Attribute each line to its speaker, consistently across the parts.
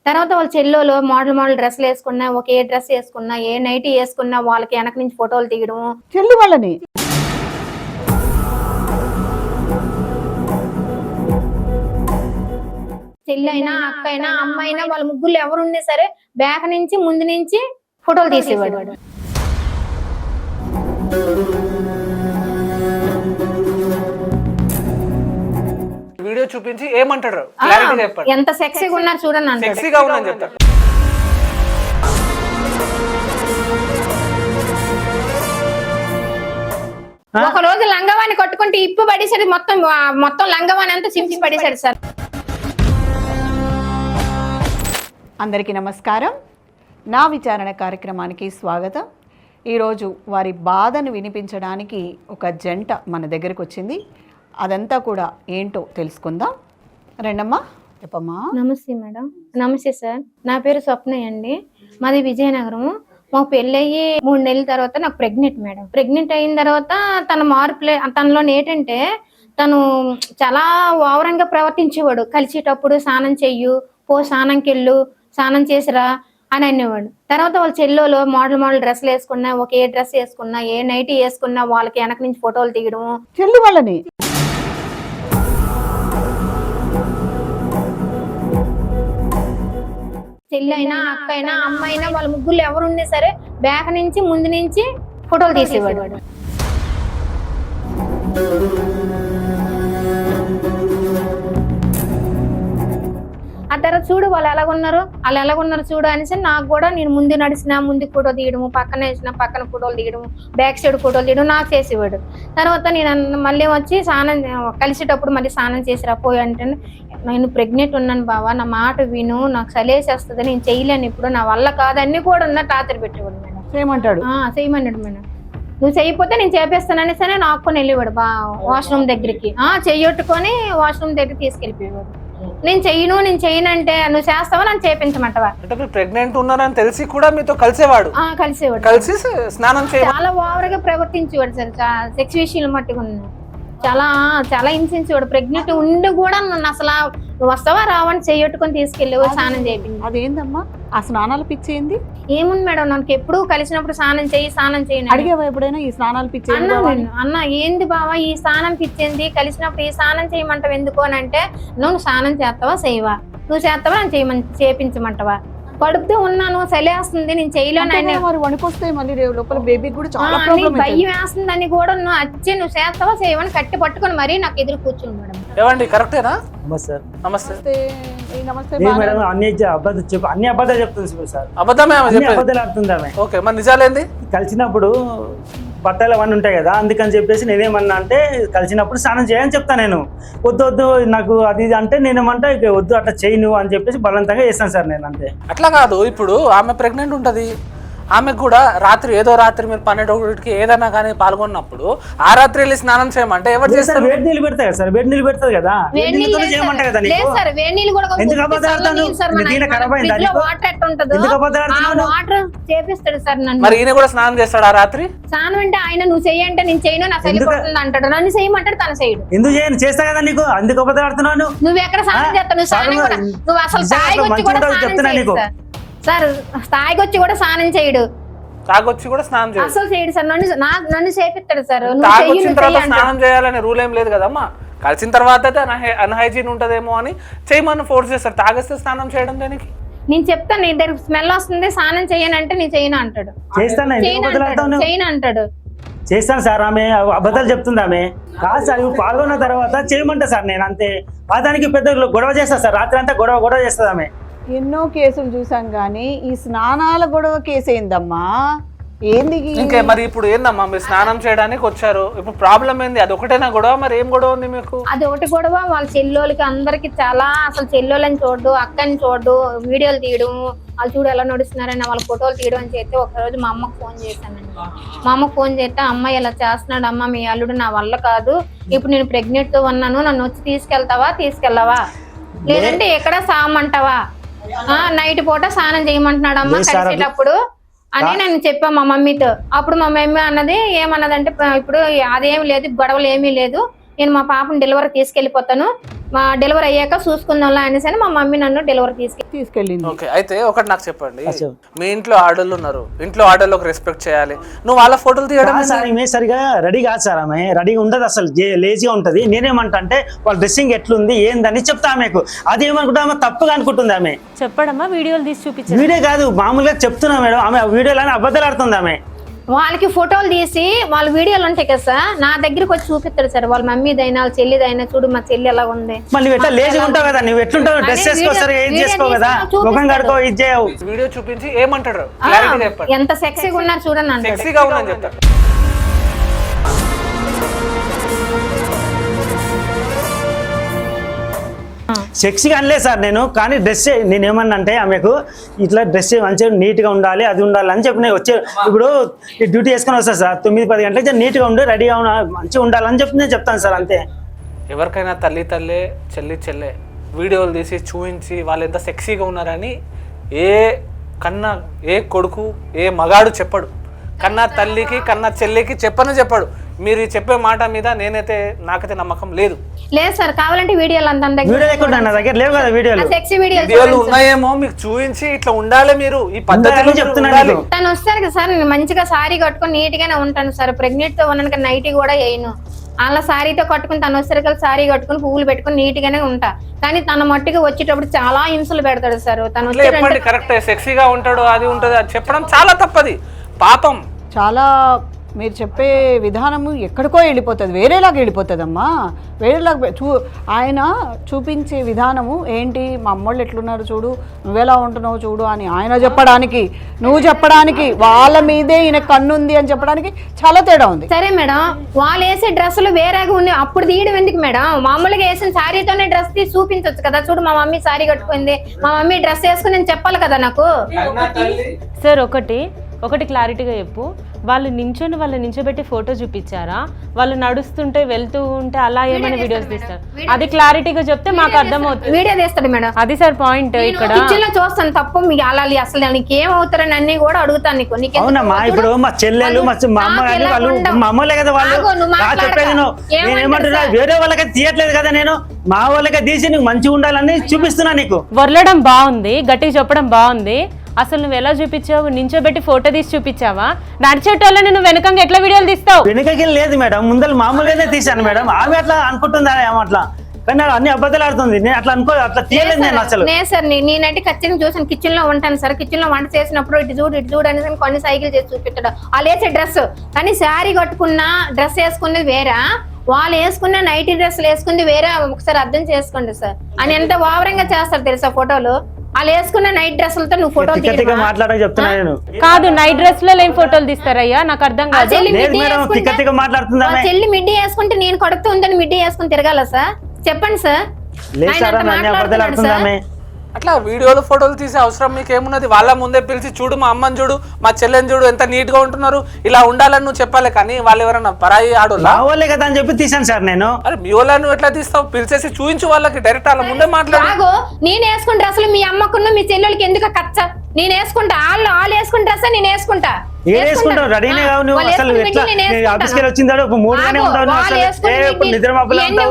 Speaker 1: తర్వాత వాళ్ళ చెల్లోలు మోడల్ డ్రెస్సులు వేసుకున్నా, ఏ డ్రెస్ వేసుకున్నా, ఏ నైటీ వేసుకున్నా వాళ్ళకి వెనక నుంచి ఫోటోలు తీయడం.
Speaker 2: చెల్లి వాళ్ళని
Speaker 1: చెల్లి అయినా, అక్క అయినా, అమ్మ అయినా వాళ్ళ ముగ్గురు ఎవరున్నా సరే బ్యాక్ నుంచి ముందు నుంచి ఫోటోలు తీసేవాడు.
Speaker 3: వీడియో చూపించి ఏమంటాడు క్లారిటీ చెప్పండి.
Speaker 1: ఎంత సెక్సీగా ఉన్నారు చూడండి అంటాడు.
Speaker 3: సెక్సీగా ఉన్నాను చెప్తాడు.
Speaker 1: ఒక రోజు లంగవాణి కట్టుకుంటే ఇప్పు పడేసాడు, మొత్తం లంగవాణి అంతా చింపి పడేసాడు సార్.
Speaker 2: అందరికీ నమస్కారం. నా విచారణ కార్యక్రమానికి స్వాగతం. ఈరోజు వారి బాధను వినిపించడానికి ఒక జంట మన దగ్గరకు వచ్చింది. అదంతా కూడా ఏంటో తెలుసుకుందాం. రండమ్మా, చెప్పమ్మా.
Speaker 1: నమస్తే మేడం. నమస్తే సార్. నా పేరు స్వప్నయ్య అండి. మాది విజయనగరం. మాకు పెళ్ళయ్యి 3 నెలల తర్వాత నాకు ప్రెగ్నెంట్ మేడం. ప్రెగ్నెంట్ అయిన తర్వాత తనలో ఏంటంటే తను చాలా ఓవరంగా ప్రవర్తించేవాడు. కలిసేటప్పుడు స్నానం చెయ్యు, స్నానంకి వెళ్ళు, స్నానం చేసిరా అని అనేవాడు. తర్వాత వాళ్ళ చెల్లోలు మోడల్ డ్రెస్సులు వేసుకున్నా, ఏ డ్రెస్ వేసుకున్నా, ఏ నైటీ వేసుకున్నా వాళ్ళకి వెనక నుంచి ఫోటోలు తీయడం.
Speaker 2: చెల్లి వాళ్ళని
Speaker 1: చెల్లి అయినా, అక్క అయినా, అమ్మ అయినా వాళ్ళ ముగ్గురు ఎవరున్నా సరే బ్యాక్ నుంచి ముందు నుంచి ఫోటోలు తీసేవాడు. ఆ తర్వాత చూడు వాళ్ళు ఎలాగున్నారు చూడు అనేసి నాకు కూడా నేను ముందు నడిచిన ముందు ఫోటో తీయడము, పక్కన వేసిన పక్కన ఫోటోలు తీయడము, బ్యాక్ సైడ్ ఫోటోలు తీయడం నాకు చేసేవాడు. తర్వాత నేను మళ్ళీ వచ్చి కలిసేటప్పుడు మళ్ళీ స్నానం చేసిరా పోయి అంటే, నేను ప్రెగ్నెంట్ ఉన్నాను బావా, నా మాట విను, నాకు సలేసేస్తుంది, నేను చేయలేను, ఇప్పుడు నా వల్ల కాదన్నీ కూడా ఉన్న టార్చర్ పెట్టేవాడు మేడం.
Speaker 2: చేయమన్నాడు
Speaker 1: మేడం. నువ్వు చేయకపోతే నేను చేపిస్తానని సరే నాకుని వెళ్ళేవాడు వాష్రూమ్ దగ్గరికి. చెయ్యొట్టుకొని వాష్రూమ్ దగ్గరికి తీసుకెళ్ళిపోయేవాడు. నేను చెయ్యను అంటే, నువ్వు చేస్తావా నన్ను చేపించమంటావా?
Speaker 3: అంటే ప్రెగ్నెంట్ ఉన్నారని తెలిసి కూడా మీతో కలిసేవాడు. కలిసి స్నానం
Speaker 1: చాలా ఓవర్ గా ప్రవర్తించేవాడు సార్. సెక్స్ విషయాలు మట్టుకు చాలా హింసించేవాడు. ప్రెగ్నెంట్ ఉండి కూడా నన్ను అసలు వస్తావా రావని చెయ్యట్టుకొని తీసుకెళ్ళేవాడు స్నానం చేయింది.
Speaker 2: అదేందమ్మా ఆ స్నానాలు పిచ్చేంది?
Speaker 1: ఏముంది మేడం, నాకు ఎప్పుడు కలిసినప్పుడు స్నానం చేయను
Speaker 2: అడిగేవా ఎప్పుడైనా ఈ స్నానాలు పిచ్చి?
Speaker 1: అన్న ఏంది బావా ఈ స్నానం పిచ్చింది, కలిసినప్పుడు ఈ స్నానం చేయమంటావు ఎందుకు అని అంటే, నువ్వు స్నానం చేస్తావా చేయవా, నువ్వు చేస్తావా నన్ను చేపించమంటావా, కడుపుతూ ఉన్నాను చలేస్తుంది నేను చేయలేను,
Speaker 2: వణికొస్తే మళ్ళీ లోపల బేబీ కూడా చాలా
Speaker 1: భయం వేస్తుందని కూడా నువ్వు చేస్తావా చేయవని కట్టి పట్టుకొని మరీ నాకు ఎదురు కూర్చుని మేడం.
Speaker 3: ఏమండి కరెక్టేనా?
Speaker 2: నమస్తే.
Speaker 4: అన్ని అబద్ధాలు చెప్తుంది సార్.
Speaker 3: అబద్ధమే
Speaker 4: అబద్ధాలు ఆడుతుంది ఆమె.
Speaker 3: ఓకే, మరి నిజాలేంది?
Speaker 4: కలిసినప్పుడు బట్టలు అవన్నీ ఉంటాయి కదా, అందుకని చెప్పేసి నేనేమన్నా అంటే కలిసినప్పుడు స్నానం చేయని చెప్తా. నేను వద్దు నాకు అది ఇది అంటే నేనేమంటా వద్దు అట్లా చేయను అని చెప్పేసి బలవంతంగా చేస్తాను సార్ నేను. అంతే.
Speaker 3: అట్లా కాదు, ఇప్పుడు ఆమె ప్రెగ్నెంట్ ఉంటది, ఆమెకు కూడా రాత్రి మీరు 12కి ఏదైనా కానీ పాల్గొన్నప్పుడు ఆ రాత్రి వెళ్ళి స్నానం చేయమంటే ఎవరు చేస్తారు?
Speaker 4: వేడి నీళ్ళు పెడతాయి కదా సార్, వేడి నీళ్ళు పెడతాది కదా, చేయమంటా కదా. ఎందుకు అబద్ధాలు?
Speaker 3: మరి ఈయన కూడా స్నానం చేస్తాడు ఆ రాత్రి?
Speaker 1: స్నానం అంటే ఆయన నువ్వు చెయ్యంటే నేను చేయను, నా సరిపోతుంది అంటాడు, నన్ను చేయమంటాడు, తన చేయడు.
Speaker 4: ఎందుకు చేయను? చేస్తా కదా నీకు, అందుకు అబద్ధాలు ఆడుతున్నాను.
Speaker 1: నువ్వు ఎక్కడ స్నానం చేస్తావు? నువ్వు అసలు చెప్తున్నా నీకు సార్, స్థాయికి వచ్చి కూడా స్నానం చేయడు,
Speaker 3: తాగొచ్చి కూడా స్నానం చేయడు,
Speaker 1: అసలు చేయడు సార్. నన్ను చేపిస్తాడు సార్.
Speaker 3: తాగొచ్చిన తర్వాత స్నానం చేయాలనే రూల్ ఏం లేదు కదమ్మా. కలిసిన తర్వాత అయితే అన్హైజీన్ ఉంటదేమో అని చేయమని ఫోర్స్ చేస్తారు. తాగేస్తే స్నానం చేయడం దానికి
Speaker 1: నేను చెప్తాను, నీ దగ్గర స్మెల్ వస్తుంది స్నానం చేయనంటే నేను చేయను అంటాడు. చేయను అంటాడు.
Speaker 4: చేస్తాను సార్. ఆమె అబద్ధాలు చెప్తుంది. ఆమె కాదు సార్, పాల్గొన్న తర్వాత చేయమంటా సార్ నేను. అంతే. దానికి పెద్ద గొడవ చేస్తా సార్, రాత్రి అంతా గొడవ చేస్తుంది ఆమె.
Speaker 2: ఎన్నో కేసులు చూసాం కానీ ఈ స్నానాల గొడవ కేసు ఏందమ్మా? ఏంది
Speaker 3: ఇంకే? మరి ఇప్పుడు ఏందమ్మా, మీరు స్నానం చేయడానికి వచ్చారు, ఇప్పుడు ప్రాబ్లం ఏంది? అది ఒకటేనా గొడవ? మరి ఏం గొడవ ఉంది మీకు?
Speaker 1: అది ఒకటి గొడవ. వాళ్ళ చెల్లోళ్ళకి అందరికి చాలా అసలు చెల్లోళ్ళని చూడు, అక్కని చూడు, వీడియోలు తీయడం, వాళ్ళు చూడు ఎలా నడుస్తున్నారని వాళ్ళ ఫోటోలు తీయడం అని చేస్తే ఒకరోజు మా అమ్మకు ఫోన్ చేశానండి. మా అమ్మకు ఫోన్ చేస్తే, అమ్మాయి ఇలా చేస్తున్నాడు అమ్మ, మీ అల్లుడు నా వల్ల కాదు, ఇప్పుడు నేను ప్రెగ్నెంట్ తో ఉన్నాను, నన్ను వచ్చి తీసుకెళ్తావా లేదంటే ఎక్కడ సామంటావా, నైట్ పూట స్నానం చేయమంటున్నాడు అమ్మ కలిసేటప్పుడు అని నేను చెప్పాను మా మమ్మీతో. అప్పుడు మా మమ్మీ ఏమన్నదంటే, ఇప్పుడు అదేమి లేదు, గొడవలు ఏమీ లేదు, నేను మా పాపను డెలివరీ తీసుకెళ్లిపోతాను, మా డెలివరీ అయ్యాక చూసుకుందాంలా అనేసి అని మా మమ్మీ నన్ను డెలివరీ
Speaker 2: తీసుకెళ్ళింది.
Speaker 3: ఓకే, అయితే ఒకటి నాకు చెప్పండి, మీ ఇంట్లో ఆడోళ్ళు ఉన్నారు, ఇంట్లో ఆడోళ్ళకి రెస్పెక్ట్ చేయాలి, నువ్వు వాళ్ళ ఫోటోలు తీయడం
Speaker 4: సార్ ఆమె సరిగా రెడీ కాదు సార్, ఆమె రెడీగా ఉండదు అసలు, లేజీగా ఉంటది. నేనేమంటా అంటే వాళ్ళ డ్రెస్సింగ్ ఎట్లుంది ఏందని చెప్తా ఆమెకు, అది ఏమనుకుంటా ఆమె తప్పుగా అనుకుంటుంది. ఆమె
Speaker 5: చెప్పడమ్మా వీడియోలు తీసి చూపించారు.
Speaker 4: వీడియో కాదు మామూలుగా చెప్తున్నా మేడం, ఆమె వీడియోలో అబద్ధాలు ఆడుతుంది ఆమె.
Speaker 1: వాళ్ళకి ఫోటోలు తీసి వాళ్ళ వీడియోలు ఉంటాయి కదా సార్, నా దగ్గరికి వచ్చి చూపిస్తాడు సార్. వాళ్ళ మమ్మీదైనా వాళ్ళ చెల్లిదైనా, చూడు మా చెల్లి ఎలా ఉంది.
Speaker 4: మళ్ళీ ఎట్లా లేజీగా ఉంటావు కదా, నువ్వు ఎట్లుంటావు, డ్రెస్ వేసుకోసారి ఏం చేసుకో కదా, ముఖం కడుకో, ఇది చేయవు.
Speaker 3: వీడియో చూపించి ఏమంటాడు క్లారిటీ చెప్పండి.
Speaker 1: ఎంత సెక్సీగా ఉన్నారు చూడండి అంటాడు.
Speaker 3: సెక్సీగా ఉందని చెప్తారు.
Speaker 4: సెక్సీగా అనలేదు సార్ నేను, కానీ డ్రెస్ నేను ఏమన్నా అంటే ఆమెకు ఇట్లా డ్రెస్ మంచిగా నీట్గా ఉండాలి, అది ఉండాలి అని చెప్పి నేను వచ్చే ఇప్పుడు డ్యూటీ వేసుకొని వస్తాను సార్ 9-10 గంటలకి, నీట్గా ఉండి రెడీగా మంచిగా ఉండాలని చెప్పి నేను చెప్తాను సార్, అంతే.
Speaker 3: ఎవరికైనా తల్లి చెల్లె వీడియోలు తీసి చూపించి వాళ్ళు ఎంత సెక్సీగా ఉన్నారని ఏ కొడుకు ఏ మగాడు చెప్పడు, కన్నా తల్లికి కన్నా చెల్లికి చెప్పడు. మీరు చెప్పే మాట మీద నాకైతే నమ్మకం లేదు.
Speaker 1: లేదు సార్, కావాలంటే వీడియోలు అంత
Speaker 4: దగ్గర లేవు కదా,
Speaker 1: సెక్సీ
Speaker 3: వీడియోలు ఉన్నాయేమో మీకు చూపించి ఇట్లా ఉండాలి, మీరు ఈ పద్ధతిలో చెప్తున్నాను.
Speaker 1: తను వస్తారు కదా సార్, నేను మంచిగా సారీ కట్టుకొని నీట్ గానే ఉంటాను సార్. ప్రెగ్నెంట్ తో ఉన్నాను, నైటీ కూడా వేయను. అలా సారీతో కట్టుకుని తను వస్తారు కదా, సారీ కట్టుకుని పువ్వులు పెట్టుకుని నీట్ గానే ఉంటా. కానీ తన మట్టిగా వచ్చేటప్పుడు చాలా హింసలు పెడతాడు సార్. తను
Speaker 3: చెప్పండి కరెక్ట్, సెక్సీగా ఉంటాడు, అది ఉంటుంది, అది చెప్పడం చాలా తప్పది, పాపం.
Speaker 2: చాలా మీరు చెప్పే విధానము ఎక్కడికో వెళ్ళిపోతుంది, వేరేలాగా వెళ్ళిపోతుందమ్మా, వేరేలాగా ఆయన చూపించే విధానము ఏంటి, మా అమ్మోళ్ళు ఎట్లున్నారు చూడు, నువ్వెలా ఉంటున్నావు చూడు అని ఆయన చెప్పడానికి, నువ్వు చెప్పడానికి, వాళ్ళ మీదే ఈయన కన్నుంది అని చెప్పడానికి చాలా తేడా ఉంది.
Speaker 1: సరే మేడం, వాళ్ళు వేసే డ్రెస్సులు వేరేగా ఉన్నాయి, అప్పుడు తీయడం ఎందుకు మేడం? మామూలుగా వేసిన శారీతోనే డ్రెస్ తీసి చూపించవచ్చు కదా, చూడు మా మమ్మీ శారీ కట్టుకుంది, మా మమ్మీ డ్రెస్ వేసుకుని నేను చెప్పాలి కదా నాకు.
Speaker 5: సార్ ఒకటి క్లారిటీగా చెప్పు, వాళ్ళు నించోబెట్టి ఫోటో చూపించారా, వాళ్ళు నడుస్తుంటే వెళ్తూ ఉంటే అలా ఏమైనా వీడియోస్ తీస్తారు? అది క్లారిటీగా చెప్తే మాకు అర్థమవుతుంది.
Speaker 1: వీడియో తీస్తాడు మేడం,
Speaker 5: అది సార్ పాయింట్. ఇక్కడ
Speaker 1: కిచెన్ లో చూస్తాను తప్ప మీకు అలా అసలు నీకు ఏమవుతారని అన్ని కూడా అడుగుతాను నీకు.
Speaker 4: అవునమ్మా, ఇప్పుడు మా చెల్లెలు మా అమ్మ కానీ వాళ్ళు మా అమ్మలే కదా, వాళ్ళు చెప్పేది నేను ఏమంటున్నా, వేరే వాళ్ళకి తీయట్లేదు కదా, నేను మా వాళ్ళకే తీసి నీకు మంచిగా ఉండాలని చూపిస్తున్నా. నీకు
Speaker 5: వర్లడం బాగుంది, గట్టిగా చెప్పడం బాగుంది, అసలు నువ్వు ఎలా చూపించావు? నించోబెట్టి ఫోటో తీసి చూపించావా? నడిచేటోళ్ళని నువ్వు వెనకంగా ఎట్లా వీడియోలు తీస్తావు?
Speaker 4: వెనకకి లేదు మేడం, ముందర మామూలుగానే తీశాను మేడం. ఆమె అట్లా అనుకుంటుందా అట్లా, కానీ అన్ని అబద్ధాలు ఆడుతుంది. నేను అట్లా అట్లా తీయలేదు నేను అసలు.
Speaker 1: సార్ నేనంటే ఖచ్చితంగా చూసాను, కిచెన్ లో ఉంటాను సార్. కిచెన్ లో వంట చేసినప్పుడు ఇటు చూడు అనేసి కొన్ని సైకిల్ చేసి చూపించడం, వాళ్ళు వేసే డ్రెస్. కానీ శారీ కట్టుకున్న డ్రెస్ వేసుకున్నది వేరే, వాళ్ళు వేసుకున్న నైటీ డ్రెస్లు వేసుకుంది వేరే. ఒకసారి అర్థం చేసుకోండి సార్, అని ఎంత ఓవరంగా చేస్తారు తెలుసా ఫోటోలు. వాళ్ళు వేసుకున్న నైట్ డ్రెస్లతో నువ్వు ఫోటోలు
Speaker 5: కాదు, నైట్ డ్రెస్ లో ఏం ఫోటోలు తీస్తారయ్యా? నాకు అర్థం కాదు.
Speaker 1: చెల్లి మిడ్డీ వేసుకుంటే నేను కడుపుతూ ఉందని మిడ్డీ వేసుకుని తిరగాల సార్? చెప్పండి సార్.
Speaker 3: అట్లా వీడియోలు ఫోటోలు తీసే అవసరం మీకు ఏమున్నది? వాళ్ళ ముందే పిలిచి చూడు మా అమ్మని చూడు, మా చెల్లెని చూడు, ఎంత నీట్ గా ఉంటున్నారు, ఇలా ఉండాలని నువ్వు చెప్పాలి. కానీ వాళ్ళు ఎవరన్నా పరాయి ఆడోళ్ళే
Speaker 4: కదా అని చెప్పి తీసాను సార్ నేను.
Speaker 3: అరే మీ వాళ్ళని ఎట్లా తీస్తావు? పిలిచేసి చూపించు వాళ్ళకి, డైరెక్ట్ వాళ్ళ ముందే మాట్లాడు.
Speaker 1: నేను వేసుకుంటే అసలు మీ అమ్మకున్న మీ చెల్లెలకి ఎందుకు కచ్చ? నేను వేసుకుంటా, వాళ్ళు వేసుకుంటే డ్రెస్ నేను వేసుకుంటా.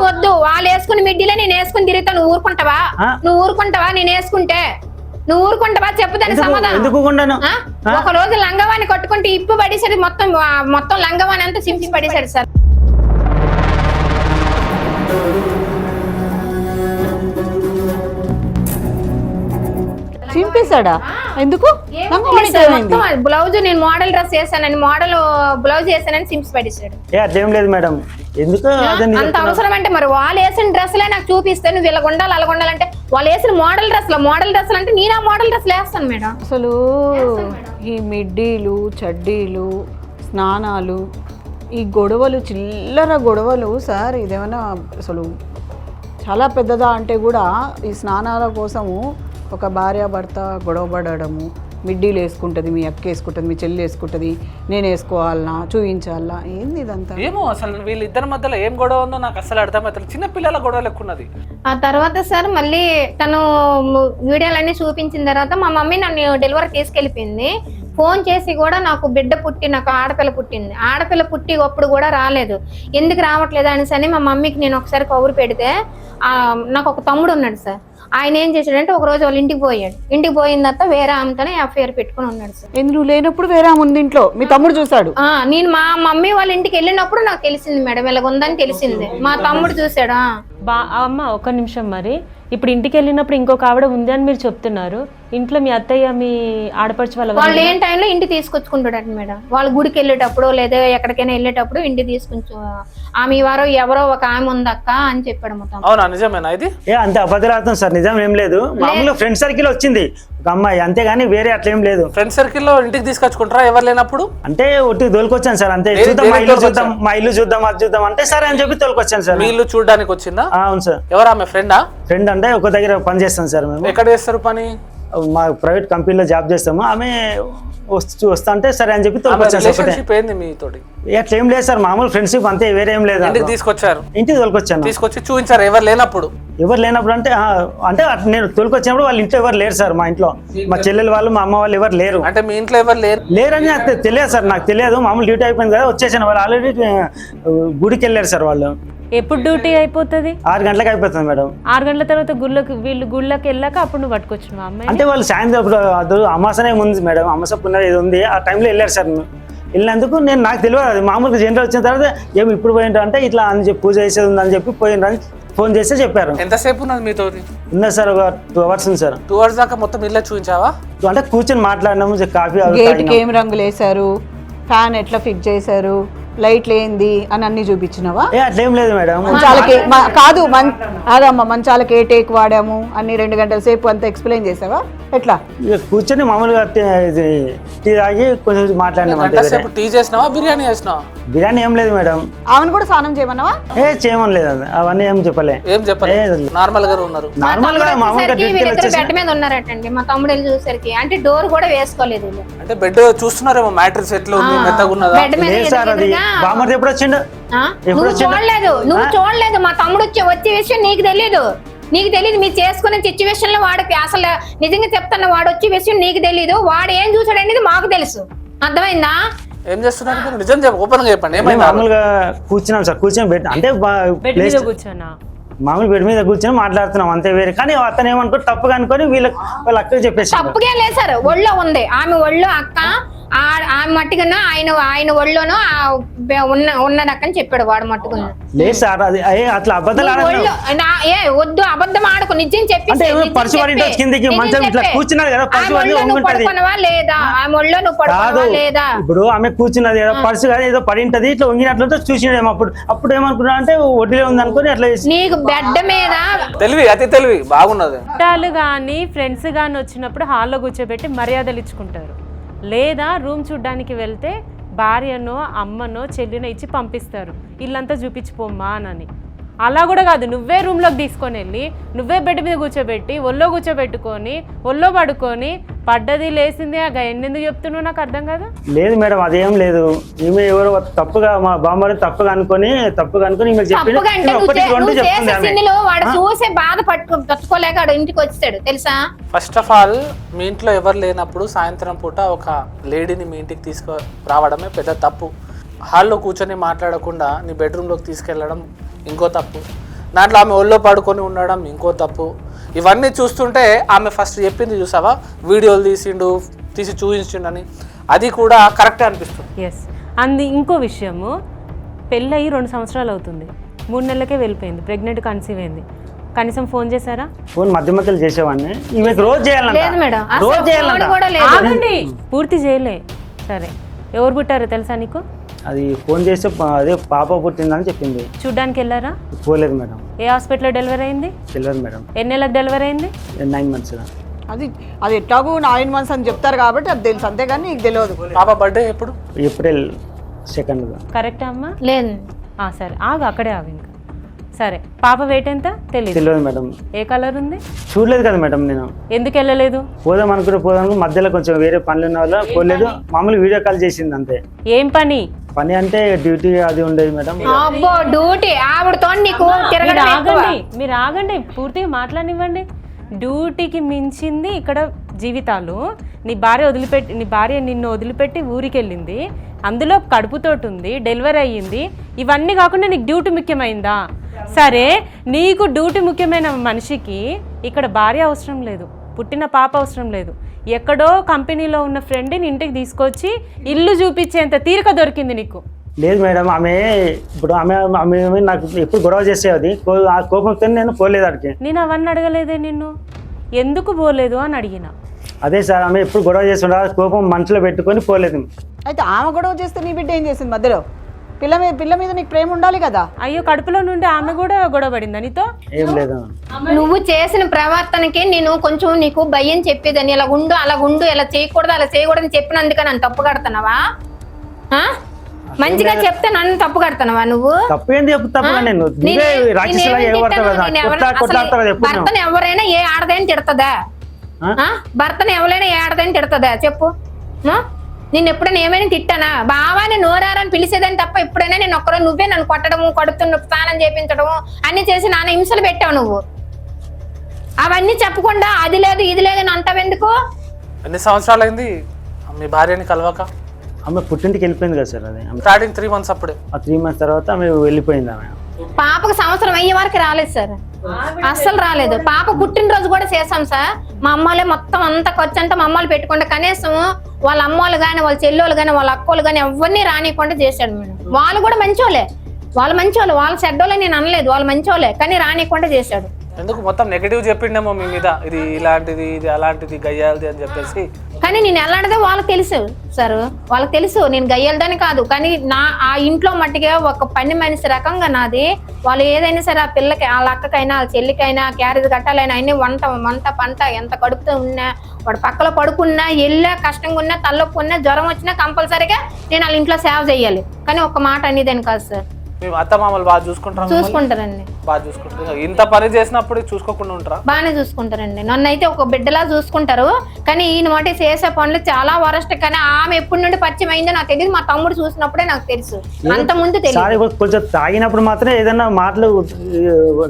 Speaker 1: వద్దు, వాళ్ళు వేసుకుని మిడ్డీలో నేను వేసుకుని తిరుగుతా. నువ్వు ఊరుకుంటావా? నేను వేసుకుంటే నువ్వు ఊరుకుంటావా? చెప్పుదాని సమాధానం. ఒక రోజు లంగవాణి కట్టుకుంటే ఇప్పు పడేసాడు, మొత్తం లంగవాణి అంతా చింపి పడేసాడు సార్.
Speaker 2: చింపేశాడా? ఎందుకు?
Speaker 1: బ్లౌజ్ నేను మోడల్ డ్రెస్ చేశానని, మోడల్ బ్లౌజ్ చేశానని సింప్స్ పడేసాడు.
Speaker 4: అదేం లేదు మేడం, ఎందుకు
Speaker 1: అంత అవసరం అంటే మరి వాళ్ళు వేసిన డ్రెస్లే నాకు చూపిస్తే నువ్వు ఇలా ఉండాలి అలా ఉండాలంటే, వాళ్ళు వేసిన మోడల్ డ్రెస్లు అంటే నేను ఆ మోడల్ డ్రెస్లు వేస్తాను మేడం.
Speaker 2: అసలు ఈ మిడ్డీలు, చడ్డీలు, స్నానాలు, ఈ గొడవలు, చిల్లర గొడవలు సార్, ఇదేమన్నా అసలు చాలా పెద్దదా అంటే కూడా ఈ స్నానాల కోసము ఒక భార్యాభర్త గొడవపడము, మిడ్డీలు వేసుకుంటుంది, మీ అక్క వేసుకుంటుంది, మీ చెల్లి వేసుకుంటుంది, నేను వేసుకోవాలనా, చూపించాలనా, ఏంది ఇదంతా?
Speaker 3: ఏమో అసలు వీళ్ళిద్దరి మధ్యలో ఏం గొడవ ఉందో నాకు అసలు అర్థమవుతుంది. చిన్న పిల్లల గొడవలు ఎక్కువ ఉన్నది.
Speaker 1: ఆ తర్వాత సార్ మళ్ళీ తను వీడియోలన్నీ చూపించిన తర్వాత మా మమ్మీ నన్ను డెలివరీ తీసుకెళ్ళిపోయింది. ఫోన్ చేసి కూడా నాకు బిడ్డ పుట్టి, నాకు ఆడపిల్ల పుట్టింది, ఆడపిల్ల పుట్టి అప్పుడు కూడా రాలేదు, ఎందుకు రావట్లేదు అనేసి అని మా మమ్మీకి నేను ఒకసారి కబురు పెడితే నాకు ఒక తమ్ముడు ఉన్నాడు సార్, ఆయన ఏం చేశాడంటే ఒక రోజు వాళ్ళ ఇంటికి పోయాడు, ఇంటికి పోయిన తర్వాత వేరే ఆమెతోనే ఎఫ్ఐఆర్ పెట్టుకుని ఉన్నాడు సార్.
Speaker 2: నువ్వు లేనప్పుడు వేరే ముందు ఇంట్లో మీ తమ్ముడు చూసాడు?
Speaker 1: నేను మా మమ్మీ వాళ్ళ ఇంటికి వెళ్ళినప్పుడు నాకు తెలిసింది మేడం, ఇలాగ ఉందని తెలిసింది, మా తమ్ముడు చూసాడా.
Speaker 5: అమ్మ ఒక్క నిమిషం, మరి ఇప్పుడు ఇంటికి వెళ్ళినప్పుడు ఇంకొక ఆవిడ ఉంది అని మీరు చెప్తున్నారు, ఇంట్లో మీ అత్తయ్య మీ ఆడపడుచు
Speaker 1: వాళ్ళు ఏం టైంలో ఇంటికి తీసుకొచ్చుకుంటాడట మేడం, వాళ్ళ గుడికి వెళ్ళేటప్పుడు లేదా ఎక్కడికైనా వెళ్ళేటప్పుడు ఇంటికి తీసుకొచ్చు, ఆమె వారో ఎవరో ఒక ఆమె ఉందక్క అని చెప్పాడు మొత్తం.
Speaker 3: అవునా, నిజమేనా ఇది?
Speaker 4: అంతే అబద్ధం సార్, నిజం ఏం లేదు. మామూలుగా ఫ్రెండ్ సర్కిల్ వచ్చింది ఒక అమ్మాయి, అంతేగాని వేరే అట్లా ఏం లేదు.
Speaker 3: ఫ్రెండ్ సర్కిల్ లో ఇంటికి తీసుకొచ్చుకుంటారా ఎవరు లేనప్పుడు?
Speaker 4: అంటే ఒట్టి తోలుకొచ్చాను సార్, అంతే. చూద్దాం మా ఇల్లు చూద్దాం అది చూద్దాం అంటే సరే అని చెప్పి తోలుకొచ్చాను సార్.
Speaker 3: మీ ఇల్లు చూడడానికి వచ్చిందా?
Speaker 4: అవును సార్.
Speaker 3: ఎవరా ఆమె ఫ్రెండా?
Speaker 4: ఫ్రెండ్ అంటే ఒక దగ్గర పని చేస్తాం సార్ మేము.
Speaker 3: ఎక్కడ చేస్తారు పని?
Speaker 4: మా ప్రైవేట్ కంపెనీలో జాబ్ చేస్తాము. ఆమె వస్తా అంటే సరే అని చెప్పి తోలుకొచ్చాను సార్.
Speaker 3: రిలేషన్షిప్ ఏంది మీతోటి?
Speaker 4: అట్లా ఏం లేదు సార్, మామూలు ఫ్రెండ్షిప్ అంతే, వేరే ఏం లేదు.
Speaker 3: ఇంటికి తీసుకొచ్చారు?
Speaker 4: ఇంటికి తోలుకొచ్చాను.
Speaker 3: తీసుకొచ్చి చూపించారు ఎవరు లేనప్పుడు?
Speaker 4: ఎవరు లేనప్పుడు అంటే అంటే నేను తోలుకొచ్చినప్పుడు వాళ్ళ ఇంట్లో ఎవరు లేరు సార్, మా ఇంట్లో మా చెల్లెలు వాళ్ళు మా అమ్మ వాళ్ళు ఎవరు లేరు.
Speaker 3: అంటే మీ ఇంట్లో ఎవరు
Speaker 4: లేరని నాకు తెలియదు సార్, నాకు తెలియదు. మామూలు డ్యూటీ అయిపోయింది కదా వచ్చేసాను. వాళ్ళు ఆల్రెడీ గుడికి వెళ్ళారు సార్. వాళ్ళు
Speaker 5: ఎప్పుడు డ్యూటీ అయిపోతుంది?
Speaker 4: 6 గంటలకు అయిపోతుంది మేడం.
Speaker 5: 6 గంటల తర్వాత వీళ్ళు గుళ్ళకి వెళ్ళాక అప్పుడు నువ్వు పట్టుకొచ్చిన అమ్మాయి?
Speaker 4: అంటే వాళ్ళు సాయంత్రం అమాసనే ఉంది మేడం, అమాస పున్నది ఇది ఉంది, ఆ టైంలో వెళ్ళారు సార్. వెళ్ళినందుకు నాకు తెలియదు, అది మామూలుగా జనరల్ వచ్చిన తర్వాత ఏమి ఇప్పుడు పోయిండ్రు అంటే ఇట్లా అని చెప్పి పూజ చేసేది ఉందని చెప్పి పోయిండ్రు అని ఫోన్ చేస్తే చెప్పారు.
Speaker 3: ఎంతసేపు ఉన్నది మీతో?
Speaker 4: ఉన్నది సార్ ఒక 2 hours ఉంది సార్.
Speaker 3: 2 hours దాకా మొత్తం ఇల్లు చూపించావా?
Speaker 4: అంటే కూర్చొని మాట్లాడినాము, కాఫీ
Speaker 2: గేట్కి ఏం రంగులు వేసారు, ఫ్యాన్ ఎట్లా ఫిక్స్ చేశారు, లైట్లు ఏంది అని అన్ని చూపించినవా?
Speaker 4: అట్లేం లేదు మేడం.
Speaker 2: మంచాలకి కాదు అదమ్మా, మంచాలకి ఏ టేక్ వాడాము అన్ని 2 గంటల సేపు అంతా ఎక్స్ప్లెయిన్ చేసావా? ఎట్లా
Speaker 4: కూర్చొని మామూలుగా టీ తాగి కొంచెం మాట్లాడినాం.
Speaker 3: టీ చేసినావా, బిర్యానీ చేసినావా?
Speaker 4: బిర్యానీ ఏం లేదు మేడం.
Speaker 2: ఆమెను కూడా స్నానం చేయమన్నావా?
Speaker 4: చేయమని లేదు, అవన్నీ ఏం చెప్పలే.
Speaker 3: ఏం చెప్పలేదు, నార్మల్ గా ఉన్నారు.
Speaker 4: నార్మల్ గా మామూలుగా
Speaker 1: బెడ్ మీద ఉన్నారటండి. మా తమ్ముడు వెళ్ళి చూసరికి అంటే డోర్ కూడా వేసుకోలేదు.
Speaker 3: అంటే బెడ్ చూస్తున్నారేమో, మ్యాట్రిక్స్ ఎట్లా ఉంది, మెత్తగా ఉన్నదా?
Speaker 4: సార్ అది బామర్ది ఎప్పుడు వచ్చిండు?
Speaker 1: నువ్వు చూడలేదు. మా తమ్ముడు వచ్చే విషయం నీకు తెలియదు. మీరు చేసుకునే సిచ్యువేషన్ లో వాడికి అసలు నిజంగా చెప్తున్నా, వాడు వచ్చే విషయం నీకు తెలియదు. వాడు ఏం చూసాడు అనేది మాకు తెలుసు, అర్థమైందా?
Speaker 3: ఏం చేస్తున్నారు నిజం చెప్పు, ఓపెన్ గా చెప్పండి.
Speaker 4: మామూలుగా కూర్చున్నాం సార్, కూర్చొని బెడ్ అంటే మామూలు బెడ్ మీద కూర్చొని మాట్లాడుతున్నాం అంతే, వేరే. కానీ అతను ఏమనుకో తప్పుగా అనుకొని వాళ్ళ అక్కకి చెప్పేసి.
Speaker 1: తప్పుగా లేదు సార్, ఒళ్ళో ఉంది ఆమె ఒళ్ళో అక్క, ఆమె మట్టుకున్నా ఆయన ఒళ్ళోనో ఉన్నదక్కని చెప్పాడు వాడు మట్టుకున్నా.
Speaker 4: లేదు సార్, అది అట్లా అబద్ధాలు
Speaker 1: వద్దు, అబద్ధం ఆడకు, నిజం చెప్పి పడుకున్నావా లేదా, ఆమె ఒళ్ళో నువ్వు పడుకున్నావా లేదా?
Speaker 4: ఇప్పుడు ఆమె కూర్చున్నది పర్సు కాదు, ఏదో పడి ఉంటది, ఇట్లా వంగినట్లయితే చూసినాడేమో. అప్పుడు ఏమనుకున్నా అంటే ఒడ్డులే ఉంది అనుకుని అట్లా
Speaker 1: నీకు బెడ్ మీద
Speaker 3: తెలివి, అతి తెలివి బాగున్నది.
Speaker 5: చుట్టాలు గాని ఫ్రెండ్స్ గాని వచ్చినప్పుడు హాల్లో కూర్చోబెట్టి మర్యాదలు ఇచ్చుకుంటారు, లేదా రూమ్ చూడ్డానికి వెళ్తే భార్యనో అమ్మనో చెల్లినో ఇచ్చి పంపిస్తారు, ఇల్లంతా చూపించిపోమ్మా అని. అలా కూడా కాదు, నువ్వే రూమ్లోకి తీసుకొని వెళ్ళి నువ్వే బెడ్ మీద కూర్చోబెట్టి ఒళ్ళో కూర్చోబెట్టుకొని ఒళ్ళో పడుకొని పడ్డది లేసింది ఎందుకు చెప్తున్నావు నాకు అర్థం కదా.
Speaker 4: లేదు మేడం, అదేం లేదు. ఈమె ఎవరో తప్పుగా మా బామ్మని తప్పుగా అనుకొని
Speaker 1: వాడు చూసే బాధ పట్టుకోలేక ఇంటికి వచ్చాడు తెలుసా.
Speaker 3: ఫస్ట్ ఆఫ్ ఆల్ మీ ఇంట్లో ఎవరు లేనప్పుడు సాయంత్రం పూట ఒక లేడీని మీ ఇంటికి తీసుకు రావడమే పెద్ద తప్పు. హాల్లో కూర్చొని మాట్లాడకుండా నీ బెడ్రూమ్లోకి తీసుకెళ్ళడం ఇంకో తప్పు. దాంట్లో ఆమె ఒళ్ళో పడుకొని ఉండడం ఇంకో తప్పు. ఇవన్నీ చూస్తుంటే ఆమె ఫస్ట్ చెప్పింది చూసావా, వీడియోలు తీసి చూపించిండని, అది కూడా కరెక్టే అనిపిస్తుంది.
Speaker 5: ఎస్, ఇంకో విషయము, పెళ్ళయి 2 సంవత్సరాలు అవుతుంది, 3 నెలలకే వెళ్ళిపోయింది, ప్రెగ్నెంట్ కన్సీవ్ అయింది. కనీసం ఫోన్ చేశారా?
Speaker 4: ఫోన్ మధ్య మధ్యలో చేసేవాడిని, రోజు
Speaker 5: ఆగండి, పూర్తి చేయలే. సరే, ఎవరు పుట్టారో తెలుసా నీకు?
Speaker 4: అది ఫోన్ చేస్తే అదే పాప పుట్టిందని చెప్పింది.
Speaker 5: చూడ్డానికి వెళ్ళారా?
Speaker 4: పోలేదు మేడం.
Speaker 5: ఏ హాస్పిటల్లో డెలివరీ అయింది?
Speaker 4: తెలియదు మేడం.
Speaker 5: ఎన్ని నెలలకు డెలివరీ అయింది?
Speaker 4: 9 months.
Speaker 2: అది ఎట్లాగూ 9 months అని చెప్తారు కాబట్టి అది తెలుసు, అంతేగాని నీకు తెలియదు.
Speaker 3: పాప బర్త్డే ఎప్పుడు?
Speaker 4: April 2nd.
Speaker 5: కరెక్టా అమ్మా?
Speaker 1: లేదు.
Speaker 5: సరే ఆగు, అక్కడే ఆగు. ఇంకా సరే, పాప వెయిట్ ఎంత? తెలియదు
Speaker 4: మేడం.
Speaker 5: ఏ కలర్ ఉంది?
Speaker 4: చూడలేదు కదా మేడం నేను.
Speaker 5: ఎందుకు వెళ్ళలేదు?
Speaker 4: పోదాం అనుకుని మధ్యలో కొంచెం వేరే పనులు ఉన్న వల్ల పోలేదు. మామూలు వీడియో కాల్ చేసింది అంతే.
Speaker 5: ఏం పని
Speaker 4: అంటే డ్యూటీ అది ఉండేది మేడం.
Speaker 1: డ్యూటీ ఆవిడతో నీకు
Speaker 5: మీరు ఆగండి, పూర్తిగా మాట్లాడివ్వండి. డ్యూటీకి మించింది ఇక్కడ జీవితాలు. నీ భార్య నిన్ను వదిలిపెట్టి ఊరికి వెళ్ళింది, అందులో కడుపుతోటి ఉంది, డెలివరీ అయ్యింది. ఇవన్నీ కాకుండా నీకు డ్యూటీ ముఖ్యమైందా? సరే, నీకు డ్యూటీ ముఖ్యమైన మనిషికి ఇక్కడ భార్య అవసరం లేదు, పుట్టిన పాప అవసరం లేదు. ఎక్కడో కంపెనీలో ఉన్న ఫ్రెండ్ని ఇంటికి తీసుకొచ్చి ఇల్లు చూపించేంత తీరిక దొరికింది నీకు.
Speaker 4: లేదు మేడం, ఇప్పుడు ఆమె నాకు ఎప్పుడు గొడవ చేసేది, ఆ కోపంతో నేను పోలేదు అడిగి.
Speaker 5: నేను అవన్నీ అడగలేదే నిన్ను, ఎందుకు పోలేదు అని అడిగిన.
Speaker 4: అదే సార్, ఆమె ఎప్పుడు గొడవ చేస్తుండ కోపం మనసులో పెట్టుకొని పోలేదు.
Speaker 2: అయితే ఆమె గొడవ చేస్తే నీ బిడ్డ ఏం చేసింది మధ్యలో? పిల్ల మీద నీకు ప్రేమ ఉండాలి కదా.
Speaker 5: అయ్యో, కడుపులో నుండి ఆమె కూడా గొడవ పడిందా నీతో?
Speaker 4: ఏం లేదు.
Speaker 1: నువ్వు చేసిన ప్రవర్తనకి నేను కొంచెం నీకు భయం చెప్పేదని, ఇలా ఉండు అలా ఉండు, ఇలా చేయకూడదు అలా చేయకూడదని చెప్పినందుకు నన్ను తప్పు కడుతున్నావా? మంచిగా చెప్తే నన్ను తప్పు కడుతున్నావా నువ్వు?
Speaker 4: తప్పేంది తప్పుగా నేను
Speaker 1: భర్తను ఎవరైనా ఏ ఆడదని తిడతదా? భర్తను ఎవరైనా ఏ ఆడదని తిడతదా చెప్పు? నేను ఎప్పుడైనా ఏమైనా తిట్టానా? బావాని నోరారని పిలిచేదని తప్ప ఎప్పుడైనా నేను ఒక్కరోజు నువ్వే నన్ను కొట్టడము, కొడుతున్న స్నానం చేపించడము అన్ని చేసి నాన్న హింసలు పెట్టావు నువ్వు. అవన్నీ చెప్పకుండా అది లేదు ఇది లేదని అంటావెందుకు?
Speaker 3: ఎన్ని సంవత్సరాలు అయింది మీ భార్యని కలవక?
Speaker 4: ఆమె పుట్టింటికి వెళ్ళిపోయింది కదా సార్. అది
Speaker 3: స్టార్టింగ్ 3 months అప్పుడే.
Speaker 4: ఆ 3 months తర్వాత ఆమె వెళ్ళిపోయింది. ఆమె
Speaker 1: పాపకు సంవత్సరం అయ్యే వరకు రాలేదు సార్, అస్సలు రాలేదు. పాప పుట్టినరోజు కూడా చేసాం సార్. మా అమ్మాలే మొత్తం అంతా ఖర్చు అంతా మా అమ్మాలు పెట్టుకుంటే కనీసం వాళ్ళ అమ్మోళ్ళు కానీ వాళ్ళ చెల్లెళ్ళు కానీ వాళ్ళ అక్కోళ్ళు కానీ ఎవరిని రానియకుండా చేశాడు మేడం. వాళ్ళు కూడా మంచోళ్ళే, వాళ్ళ చెడ్డోళ్ళే నేను అనలేదు, వాళ్ళు మంచోళ్ళే, కానీ రానియకుండా చేశాడు.
Speaker 3: ఎందుకు మొత్తం నెగటివ్ చెప్పిండేమో మీ మీద, ఇది ఇలాంటిది ఇది అలాంటిది గయ్యాలది అని చెప్పేసి.
Speaker 1: కానీ నేను ఎలాంటిదో వాళ్ళకి తెలుసు సార్, వాళ్ళకి తెలుసు నేను గయ్యాలదని కాదు. కానీ ఆ ఇంట్లో మట్టిగా ఒక పని మనిషి రకంగా నాది. వాళ్ళు ఏదైనా సరే ఆ పిల్లకి, వాళ్ళ అక్కకైనా వాళ్ళ చెల్లికైనా క్యారేజ్ కట్టాలైనా అన్ని వంట పంట ఎంత కడుపుతూ ఉన్నా, వాడు పక్కలో పడుకున్నా, ఎల్లా కష్టంగా ఉన్నా, తలనొప్పి ఉన్నా, జ్వరం వచ్చినా కంపల్సరీగా నేను వాళ్ళ ఇంట్లో సేవ చేయాలి. కానీ ఒక్క మాట అనేదని కాదు సార్.
Speaker 3: అత్త మామలు బాగా
Speaker 1: చూసుకుంటారండి.
Speaker 3: బాగా చూసుకుంటారు. ఇంత పని చేసినప్పుడు చూసుకోకుండా ఉంటారా?
Speaker 1: బాగానే చూసుకుంటారండి. నన్ను అయితే ఒక బిడ్డలా చూసుకుంటారు. కానీ ఈయన మాట చేసే పనులు చాలా వరస్ట్. కానీ ఆమె ఎప్పటి నుండి పరిచయం అయిందో నాకు తెలియదు, మా తమ్ముడు చూసినప్పుడే నాకు తెలుసు, అంత ముందు తెలియదు.
Speaker 4: కొంచెం తాగినప్పుడు మాత్రం ఏదైనా మాటలు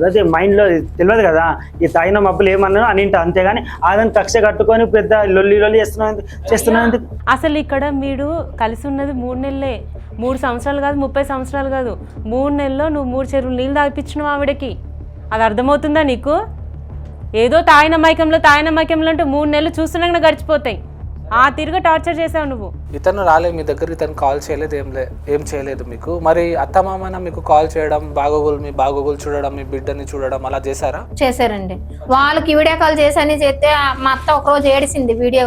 Speaker 4: అదే మైండ్ లో తెలియదు కదా, ఈ తాగిన మబ్బులు ఏమన్నా అని అంతేగాని అదని కక్ష కట్టుకొని పెద్ద లొల్లి చేస్తున్నా.
Speaker 5: అసలు ఇక్కడ మీరు కలిసి ఉన్నది 3 నెలలే, 3 సంవత్సరాలు కాదు, 30 సంవత్సరాలు కాదు. 3 నెలల్లో నువ్వు 3 చెరువులు నీళ్ళు తాగిపించినావు ఆవిడకి. అది అర్థమవుతుందా నీకు? ఏదో తాగిన మైకంలో అంటే 3 నెలలు చూస్తున్నాక గడిచిపోతాయి. ఆ తిరిగి టార్చర్ చేసావు నువ్వు.
Speaker 3: ఇతను రాలేదు మీ దగ్గర, ఇతను కాల్ చేయలేదు, ఏం చేయలేదు మీకు. మరి అత్తమామన మీకు కాల్ చేయడం, మీ బాగోగులు చూడడం, మీ బిడ్డని చూడడం అలా చేశారా?
Speaker 1: చేశారండి. వాళ్ళకి వీడియో కాల్ చేసి చేస్తే మా అత్త ఒకరోజు ఏడిసింది. వీడియో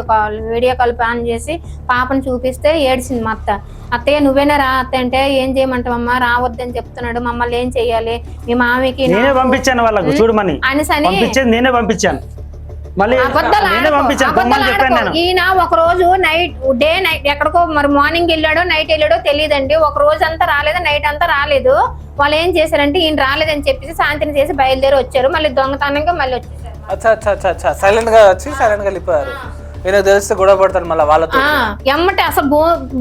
Speaker 1: కాల్ ఆన్ చేసి పాపను చూపిస్తే ఏడిసింది మా అత్త. అత్తయ్య నువ్వేనా రా అత్త అంటే, ఏం చేయమంటావమ్మా, రావద్దని చెప్తున్నాడు, మమ్మల్ని ఏం చెయ్యాలి, మీ మామికి
Speaker 4: నేనే పంపించాను వాళ్ళకు చూడమని నేనే పంపించాను.
Speaker 1: ఈయన ఒక రోజు నైట్ ఎక్కడికో మరి మార్నింగ్ వెళ్ళాడో నైట్ వెళ్ళాడో తెలియదండి. ఒక రోజు అంతా రాలేదు, నైట్ అంతా రాలేదు. వాళ్ళు ఏం చేశారంటే ఈయన రాలేదని చెప్పేసి శాంతిని చేసి బయలుదేరి వచ్చారు. మళ్ళీ దొంగతనంగా మళ్ళీ వచ్చేసారు.
Speaker 3: సైలెంట్ గా వచ్చి సైలెంట్ గా వెళ్ళిపోయారు. నేను తెలిస్తే గొడవ పడతాను మళ్ళీ వాళ్ళతో.
Speaker 1: ఎమ్మటే అసలు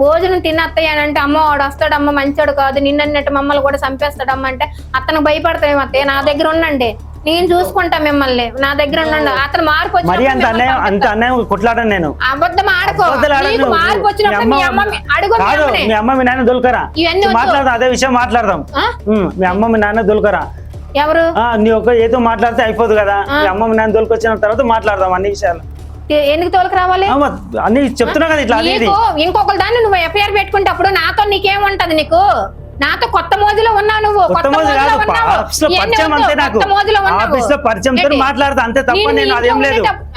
Speaker 1: భోజనం తిన్నత్తయ్య అని అంటే, అమ్మ వాడు వస్తాడమ్మ మంచోడు కాదు, నిన్నట్టు మమ్మల్ని కూడా చంపేస్తాడమ్మ అంటే అతను భయపడతాం. అత్తయ్య నా దగ్గర ఉండండి, నేను చూసుకుంటా మిమ్మల్ని, నా దగ్గర ఉండండి. అతను మార్పు అబద్ధం ఆడుకో, మార్పు వచ్చినప్పుడు
Speaker 4: మీ అమ్మ మీ నాన్న దొలకరా మాట్లాడదాం, అదే విషయం మాట్లాడదాం. మీ అమ్మ మీ నాన్న దొలకరా?
Speaker 1: ఎవరు?
Speaker 4: నీ ఒక ఏదో మాట్లాడితే అయిపోదు కదా, మీ అమ్మ మీ నాన్న దొరికొచ్చిన తర్వాత మాట్లాడదాం అన్ని విషయాలు.
Speaker 1: ఎందుకు తోలుకు రావాలి
Speaker 4: అన్ని చెప్తున్నా కదా. ఇట్లా
Speaker 1: ఇంకొకరి దాన్ని నువ్వు ఎఫ్ఐఆర్ పెట్టుకుంటే అప్పుడు నాతో నీకేముంటది? నీకు నాతో కొత్త మోజులో ఉన్నావు నువ్వు.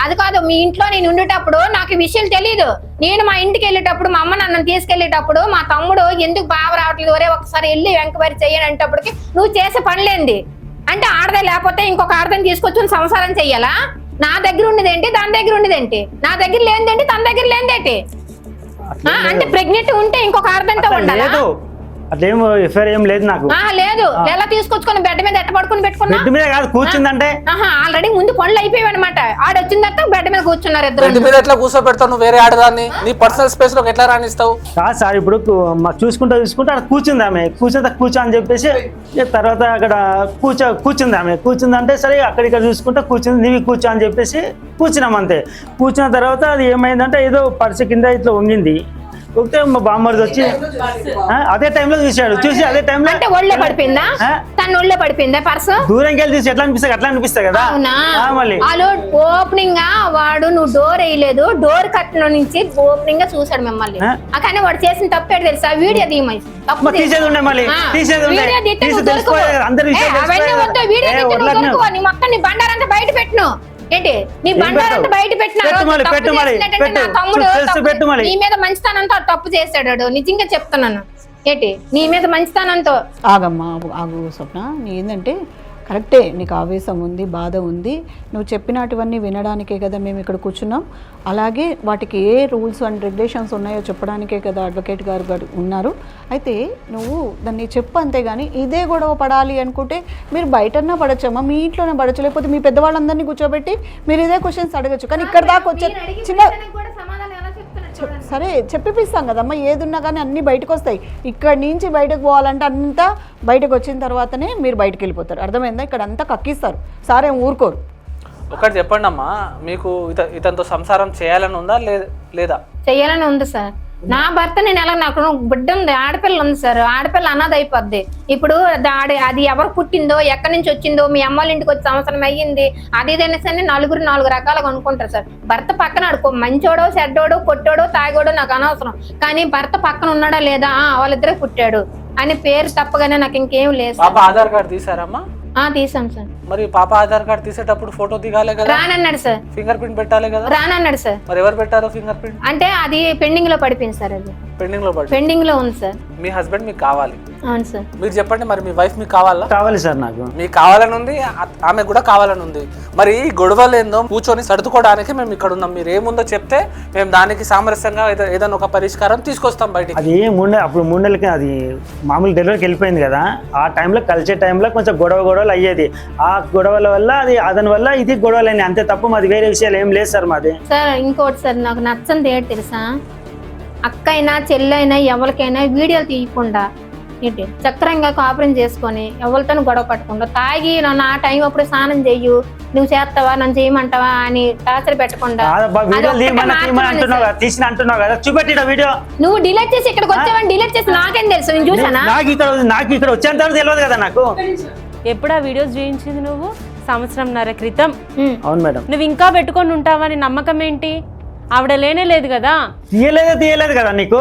Speaker 1: అది కాదు, మీ ఇంట్లో నేను ఉండేటప్పుడు నాకు విషయం తెలీదు. నేను మా ఇంటికి వెళ్ళేటప్పుడు మా అమ్మ నన్ను తీసుకెళ్లేటప్పుడు మా తమ్ముడు ఎందుకు బాగా రావట్లేదు, ఒరే ఒకసారి వెళ్ళి వెంకబరి చెయ్యనంటప్పటికి నువ్వు చేసే పనిలేంది అంటే, ఆడదే లేకపోతే ఇంకొక ఆడదని తీసుకొచ్చి సంసారం చెయ్యాలా? నా దగ్గర ఉండేదేంటి, దాని దగ్గర ఉండేదేంటి? నా దగ్గర లేనిదేంటి, తన దగ్గర లేనిదేంటి? అంటే ప్రెగ్నెంట్ ఉంటే ఇంకొక ఆడదంతో ఉండాలి.
Speaker 4: అట్లేం ఎఫ్ఐఆర్ ఏం లేదు నాకు.
Speaker 1: లేదు, ఎలా తీసుకొచ్చుకొని బెడ్ మీద ఎట్ట పడుకొని పెట్టుకున్నా?
Speaker 4: బెడ్ మీద కాదు, కూర్చుందంటే
Speaker 1: ఆల్రెడీ ముందు పనులు అయిపోయాయి అనమాట. ఆడ వచ్చిన తర్వాత బెడ్ మీద కూర్చున్నారు
Speaker 3: బెడ్
Speaker 1: ఇద్దరు.
Speaker 3: మీద ఎట్లా కూర్చోబెడతావు నువ్వు వేరే ఆడదాన్ని? నీ పర్సనల్ స్పేస్ లోకి ఎట్లా రాణిస్తావు?
Speaker 4: కాదు సార్, ఇప్పుడు మాకు చూసుకుంటూ అక్కడ కూర్చుంది ఆమె. కూర్చో అని చెప్పేసి తర్వాత అక్కడ కూర్చుంది ఆమె. కూర్చుందంటే సరే అక్కడిక్కడ చూసుకుంటూ కూర్చుంది. నీవి కూర్చో అని చెప్పేసి కూర్చున్నాం అంతే. కూర్చున్న తర్వాత అది ఏమైందంటే ఏదో పర్సు కింద ఇట్లా వంగింది. ఒకటే మా బామ్మర్ది వచ్చి అదే టైంలో చూశాడు. చూసి అదే టైంలో
Speaker 1: అంటే ఒళ్ళో పడిపోయిందా? తన ఒళ్ళో పడిపోయిందా పర్సు?
Speaker 4: దూరంకి వెళ్ళి చూసి ఎట్లా అనిపిస్తుంది అట్లా అనిపిస్తుంది కదా. మళ్ళీ
Speaker 1: ఓపెనింగ్ గా వాడు నువ్వు డోర్ వేయలేదు, డోర్ కట్టిన నుంచి ఓపెనింగ్ గా చూసాడు మిమ్మల్ని. కానీ వాడు చేసిన తప్పు ఏంటి తెలుసా? వీడియో తీయమై
Speaker 4: తీసేది ఉండే, మళ్ళీ తీసేది ఉండే.
Speaker 1: నీ మొత్తం నీ బండారంతా బయట పెట్టును. ఏంటి నీ బండారంతా బయట పెట్టిన నీ మీద మంచితనంతో తప్పు చేశాడు. నిజంగా చెప్తున్నాను. ఏంటి నీ మీద మంచితనంతో.
Speaker 2: ఆగమ్మా ఆగు స్వప్న, ఏంటంటే కరెక్టే, నీకు ఆవేశం ఉంది, బాధ ఉంది. నువ్వు చెప్పినటువన్నీ వినడానికే కదా మేము ఇక్కడ కూర్చున్నాం. అలాగే వాటికి ఏ రూల్స్ అండ్ రెగ్యులేషన్స్ ఉన్నాయో చెప్పడానికే కదా అడ్వకేట్ గారు ఉన్నారు. అయితే నువ్వు దాన్ని చెప్పు, అంతేగాని ఇదే గొడవ పడాలి అనుకుంటే మీరు బయటన్నా పడచ్చమ్మా, మీ ఇంట్లోనే పడచ్చు. లేకపోతే మీ పెద్దవాళ్ళందరినీ కూర్చోబెట్టి మీరు ఇదే క్వశ్చన్స్ అడగచ్చు. కానీ ఇక్కడ దాకా వచ్చే చిన్న సరే చెప్పిస్తాం కదమ్మా, ఏది ఉన్నా కానీ అన్నీ బయటకు వస్తాయి. ఇక్కడి నుంచి బయటకు పోవాలంటే అంతా బయటకు వచ్చిన తర్వాతనే మీరు బయటకు వెళ్ళిపోతారు. అర్థమైందా? ఇక్కడ అంతా కక్కిస్తారు, సార్ ఏం ఊరుకోరు.
Speaker 3: ఒకటి చెప్పండి అమ్మా, మీకు ఇతనితో సంసారం చేయాలని ఉందా లేదా?
Speaker 1: చెయ్యాలని ఉంది సార్. నా భర్త నేను ఎలా, నాకు బిడ్డ ఉంది, ఆడపిల్ల ఉంది సార్. ఆడపిల్ల అనాథ అయిపోద్ది. ఇప్పుడు అది ఎవరు పుట్టిందో, ఎక్కడి నుంచి వచ్చిందో, మీ అమ్మాళ్ళ ఇంటికి వచ్చి సంవత్సరం అయ్యింది, అది ఇదైనా సరే నాలుగు రకాలుగా అనుకుంటారు సార్. భర్త పక్కన ఆడుకో, మంచోడో చెడ్డోడో కొట్టోడో తాగోడో నాకు అనవసరం. కానీ భర్త పక్కన ఉన్నాడా లేదా, వాళ్ళిద్దరే పుట్టాడు అని పేరు తప్పగానే నాకు ఇంకేం లేదు.
Speaker 3: పాప ఆధార్ కార్డు తీసారమ్మా?
Speaker 1: తీసాం సార్.
Speaker 3: మరి పాప ఆధార్ కార్డు తీసేటప్పుడు ఫోటో దిగాలే కదా?
Speaker 1: రానన్నాడు సార్.
Speaker 3: ఫింగర్ ప్రింట్ పెట్టాలి కదా?
Speaker 1: రానన్నాడు సార్.
Speaker 3: మరి ఎవరు పెట్టారో ఫింగర్ ప్రింట్?
Speaker 1: అంటే అది పెండింగ్ లో పడిపోయింది సార్. అది పెండింగ్ లో ఉంది సార్.
Speaker 3: మీ హస్బెండ్ మీకు కావాలి?
Speaker 1: అవును సార్.
Speaker 3: మీరు చెప్పండి, మరి మీ వైఫ్ మీకు కావాలా?
Speaker 4: కావాలి సార్. నాకు
Speaker 3: మీకు కావాలని ఉంది, ఆమె కూడా కావాలని ఉంది. మరి ఈ గొడవలు ఏందో కూర్చొని సర్దుకోవడానికి మేము ఇక్కడ ఉన్నాం. మీరు ఏముందో చెప్తే మేము దానికి సామరస్యంగా ఏదైనా ఒక పరిష్కారం తీసుకొస్తాం బయటికి.
Speaker 4: అది అప్పుడు 3 నెలలకి అది మామూలు డెలివరీకి వెళ్ళిపోయింది కదా. ఆ టైంలో కలిసే టైంలో కొంచెం గొడవలు అయ్యేది. ఆ గొడవల వల్ల అదని వల్ల ఇది గొడవలు అంతే తప్ప మాది వేరే విషయాలు ఏం లేదు సార్. మాది
Speaker 1: సార్ ఇంకోటి సార్, నాకు నచ్చంది ఏంటి తెలుసా? అక్క అయినా చెల్లైనా ఎవరికైనా వీడియోలు తీయకుండా ఏంటి చక్రంగా కాపురం చేసుకొని ఎవరితో గొడవ పట్టకుండా తాగి నన్ను ఆ టైం అప్పుడు స్నానం చెయ్యు, నువ్వు చేస్తావా, నన్ను చేయమంటావా అని టార్చర్ పెట్టకుండా నువ్వు డిలీట్ చేసి ఇక్కడికి వచ్చావని డిలీట్ చేసి నాకేం తెలుసు? నేను చూసానా?
Speaker 4: నాకు ఇక్కడ వచ్చేంత తెలియదు కదా నాకు.
Speaker 5: ఎప్పుడు ఆ వీడియోస్ చూపించింది నువ్వు? 1.5 సంవత్సరం క్రితం.
Speaker 4: అవును మేడం.
Speaker 5: నువ్వు ఇంకా పెట్టుకొని ఉంటావని నమ్మకం ఏంటి? ఆవిడ లేనే లేదు కదా.
Speaker 4: తీయలేదు కదా నీకు.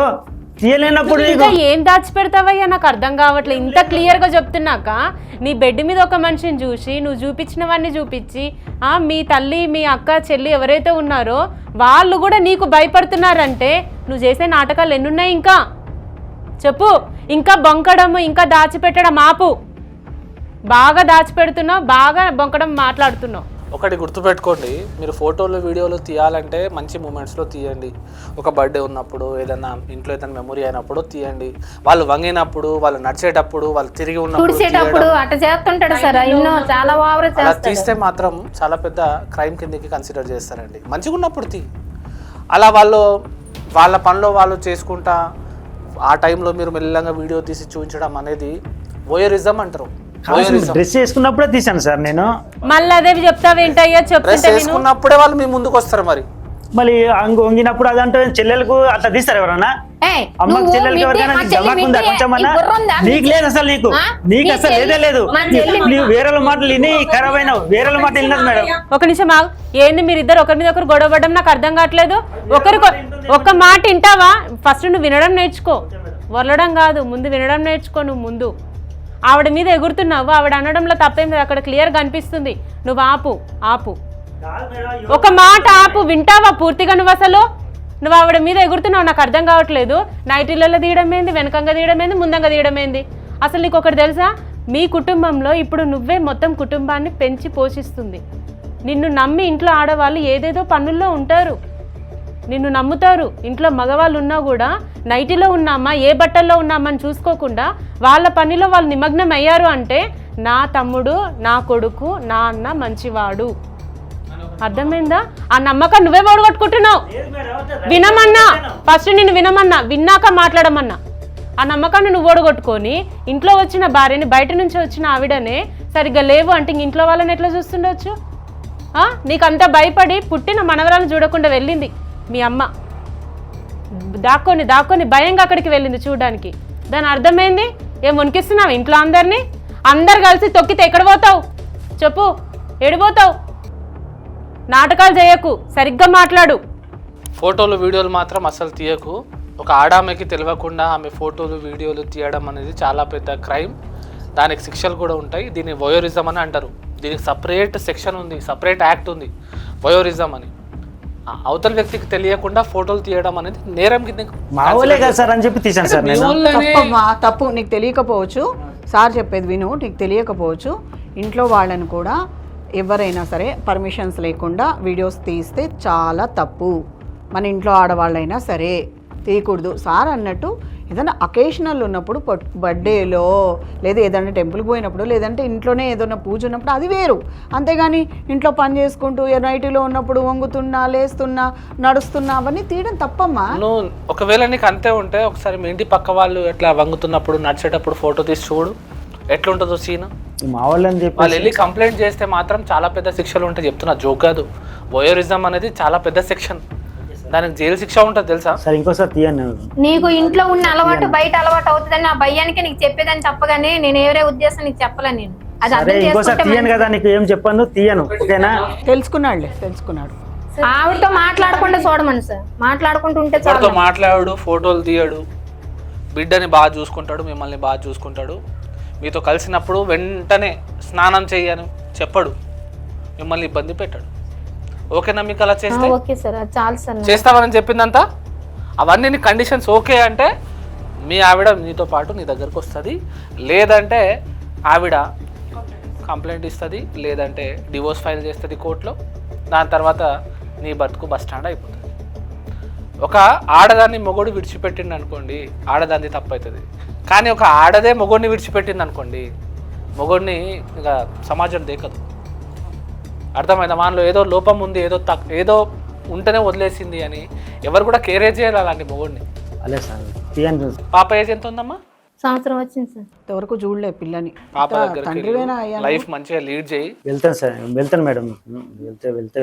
Speaker 4: తీయలేనప్పుడు
Speaker 5: ఏం దాచిపెడతావయ్యా నాకు అర్థం కావట్లేదు. ఇంత క్లియర్ గా చెప్తున్నాక నీ బెడ్ మీద ఒక మనిషిని చూసి నువ్వు చూపించినవన్నీ చూపించి మీ తల్లి, మీ అక్క, చెల్లి ఎవరైతే ఉన్నారో వాళ్ళు కూడా నీకు భయపడుతున్నారంటే నువ్వు చేసే నాటకాలు ఎన్నున్నాయి? ఇంకా చెప్పు. ఇంకా బొంకడం, ఇంకా దాచిపెట్టడం ఆపు. బాగా దాచిపెడుతున్నావు, బాగా బొంకడం మాట్లాడుతున్నావు.
Speaker 3: ఒకటి గుర్తుపెట్టుకోండి, మీరు ఫోటోలు వీడియోలు తీయాలంటే మంచి మూమెంట్స్లో తీయండి. ఒక బర్త్డే ఉన్నప్పుడు, ఏదైనా ఇంట్లో ఏదైనా మెమొరీ అయినప్పుడు తీయండి. వాళ్ళు వంగినప్పుడు, వాళ్ళు నడిచేటప్పుడు, వాళ్ళు తిరిగి ఉన్నప్పుడు
Speaker 1: అట్లా చేస్తుంటాడు సార్. చాలా
Speaker 3: అలా తీస్తే మాత్రం చాలా పెద్ద క్రైమ్ కిందకి కన్సిడర్ చేస్తారండి. మంచిగా ఉన్నప్పుడు అలా వాళ్ళ పనిలో వాళ్ళు చేసుకుంటా ఆ టైంలో మీరు మెల్లగా వీడియో తీసి చూపించడం అనేది వోయరిజం అంటారు.
Speaker 4: డ్రెస్ చేసుకున్నప్పుడే తీసాను సార్ నేను.
Speaker 5: మళ్ళీ అదే చెప్తావేంటయ్యా?
Speaker 3: చేసుకున్నప్పుడే వాళ్ళు మీ ముందుకు వస్తారు. మరి
Speaker 4: వంగినప్పుడు అదంటే చెల్లెలకు అట్లా తీస్తారు ఎవరన్నా? అమ్మకి చెల్లెలకి ఎవరికైనా జమాకుందా కొంచెమన్నా? నీకు లేదు అసలు. నీకు అసలు లేదే లేదు. నువ్వు వేరే మాటలు విని ఖరాబ్ అయినావు. వేరే మాటలు విన్నది మేడం.
Speaker 5: ఒక నిమిషం ఏంది మీరు ఇద్దరు ఒకరి మీద ఒకరు గొడవ పడడం నాకు అర్థం కావట్లేదు. ఒక మాట వింటావా? ఫస్ట్ నువ్వు వినడం నేర్చుకో, వదలడం కాదు. ముందు వినడం నేర్చుకో. నువ్వు ముందు ఆవిడ మీద ఎగురుతున్నావు. ఆవిడ అనడంలో తప్పేం లేదు, అక్కడ క్లియర్గా అనిపిస్తుంది. నువ్వు ఆపు. ఒక మాట ఆపు. వింటావా పూర్తిగా? నువ్వు ఆవిడ మీద ఎగురుతున్నావు. నాకు అర్థం కావట్లేదు. నైటీలలో తీయడం ఏంది, వెనకంగా తీయడం ఏంది, ముందంగా తీయడం ఏంది? అసలు నీకు ఒకటి తెలుసా? మీ కుటుంబంలో ఇప్పుడు నువ్వే మొత్తం కుటుంబాన్ని పెంచి పోషిస్తుంది. నిన్ను నమ్మి ఇంట్లో ఆడవాళ్ళు ఏదేదో పనుల్లో ఉంటారు. నిన్ను నమ్ముతారు. ఇంట్లో మగవాళ్ళు ఉన్నా కూడా నైటీలో ఉన్నామా ఏ బట్టల్లో ఉన్నామా అని చూసుకోకుండా వాళ్ళ పనిలో వాళ్ళు నిమగ్నం అయ్యారు అంటే నా తమ్ముడు, నా కొడుకు, నా అన్న మంచివాడు. అర్థమైందా? ఆ నమ్మకం నువ్వే ఓడగొట్టుకుంటున్నావు. వినమన్నా, ఫస్ట్ నిన్ను వినమన్నా, విన్నాక మాట్లాడమన్నా. ఆ నమ్మకాన్ని నువ్వు ఓడగొట్టుకొని ఇంట్లో వచ్చిన భార్యని, బయట నుంచి వచ్చిన ఆవిడనే సరిగ్గా లేవు అంటే ఇంట్లో వాళ్ళని ఎట్లా చూస్తుండొచ్చు? నీకంతా భయపడి పుట్టిన మనవరాలను చూడకుండా వెళ్ళింది మీ అమ్మ. దాక్కొని భయంగా అక్కడికి వెళ్ళింది చూడడానికి. దాని అర్థమైంది. ఏం వణికిస్తున్నావు ఇంట్లో అందరినీ? అందరు కలిసి తొక్కితే ఎక్కడ పోతావు చెప్పు? ఎడిపోతావు? నాటకాలు చేయకు, సరిగ్గా మాట్లాడు.
Speaker 3: ఫోటోలు వీడియోలు మాత్రం అసలు తీయకు. ఒక ఆడామెకి తెలియకుండా ఆమె ఫోటోలు వీడియోలు తీయడం అనేది చాలా పెద్ద క్రైమ్. దానికి శిక్షలు కూడా ఉంటాయి. దీన్ని వయోరిజం అని అంటారు. దీనికి సపరేట్ సెక్షన్ ఉంది, సపరేట్ యాక్ట్ ఉంది, వయోరిజం అని. అవతల వ్యక్తికి తెలియకుండా ఫోటోలు తీయడం అనేది నేరం కింద.
Speaker 4: మామూలే కదా సార్ అని చెప్పి తీసాను సార్ నేను.
Speaker 2: తప్పు నీకు తెలియకపోవచ్చు, సార్ చెప్పేది విను. నీకు తెలియకపోవచ్చు, ఇంట్లో వాళ్ళని కూడా ఎవరైనా సరే పర్మిషన్స్ లేకుండా వీడియోస్ తీస్తే చాలా తప్పు. మన ఇంట్లో ఆడవాళ్ళైనా సరే తీయకూడదు. సార్ అన్నట్టు ఏదైనా అకేషనల్ ఉన్నప్పుడు, బర్త్డేలో లేదా ఏదైనా టెంపుల్కి పోయినప్పుడు, లేదంటే ఇంట్లోనే ఏదైనా పూజ ఉన్నప్పుడు అది వేరు. అంతేగాని ఇంట్లో పని చేసుకుంటూ నైటీలో ఉన్నప్పుడు వంగుతున్నా, లేస్తున్నా, నడుస్తున్నా అవన్నీ తీయడం తప్పమ్మా.
Speaker 3: నువ్వు ఒకవేళ నీకు అంతే ఉంటే ఒకసారి మీ ఇంటి పక్క వాళ్ళు ఎట్లా వంగుతున్నప్పుడు, నడిచేటప్పుడు ఫోటో తీసి చూడు ఎట్లుంటుందో సీన్.
Speaker 4: మా వాళ్ళని చెప్పి
Speaker 3: వాళ్ళు వెళ్ళి కంప్లైంట్ చేస్తే మాత్రం చాలా పెద్ద శిక్షలు ఉంటాయి. చెప్తున్నా, జోక్ కాదు. వయోరిజం అనేది చాలా పెద్ద సెక్షన్. దానికి జైలు శిక్ష ఉంటుంది తెలుసా?
Speaker 4: సరే ఇంకోసారి తీయండి.
Speaker 1: నీకు ఇంట్లో ఉన్న అలవాటు బయట అలవాటు అవుతుందని నా భయానికి నీకు చెప్పేదని తప్పగానే నేను ఎవరే ఉద్దేశం నీకు చెప్పలేను. నేను అది అర్థం
Speaker 4: ఇంకోసారి తీయను కదా, నీకు ఏం చెప్పాను తీయను. ఓకేనా?
Speaker 2: తెలుసుకున్నాడు.
Speaker 1: ఆవిడతో మాట్లాడకుండా చూడమని సార్, మాట్లాడుకుంటుంటే
Speaker 3: ఎవరితో మాట్లాడు, ఫోటోలు తీయడు, బిడ్డని బాగా చూసుకుంటాడు, మిమ్మల్ని బాగా చూసుకుంటాడు. మీతో కలిసినప్పుడు వెంటనే స్నానం చేయని చెప్పడు, మిమ్మల్ని ఇబ్బంది పెట్టాడు. ఓకేనా? మీకు అలా చేస్తే
Speaker 1: ఓకే సార్, చాలు సార్.
Speaker 3: చేస్తామని చెప్పిందంతా అవన్నీ నీ కండిషన్స్ ఓకే అంటే మీ ఆవిడ నీతో పాటు నీ దగ్గరకు వస్తుంది. లేదంటే ఆవిడ కంప్లైంట్ ఇస్తుంది, లేదంటే డివోర్స్ ఫైల్ చేస్తుంది కోర్టులో. దాని తర్వాత నీ బతుకు బస్ స్టాండ్ అయిపోతుంది. ఒక ఆడదాన్ని మొగోడు విడిచిపెట్టిండు అనుకోండి, ఆడదాన్ని తప్పు అవుతుంది. కానీ ఒక ఆడదే మొగోడిని విడిచిపెట్టింది అనుకోండి, మొగోడిని ఇక సమాజం దేకదు. అర్థమైందా? మనలో ఏదో లోపం ఉంది, ఏదో ఉంటేనే వదిలేసింది అని ఎవరు కూడా కేరే చేయాలి అలాంటి మొగోడిని.
Speaker 4: అలే సార్ తీయండి.
Speaker 3: పాప ఏజ్ ఎంత ఉందమ్మా?
Speaker 1: సంవత్సరం వచ్చింది సార్.
Speaker 2: ఇంతవరకు చూడలే పిల్లని.
Speaker 3: పాప దగ్గర లైఫ్ మంచిగా లీడ్ చేయి.
Speaker 4: వెళ్తాను సార్, వెళ్తాను మేడం, వెళ్తే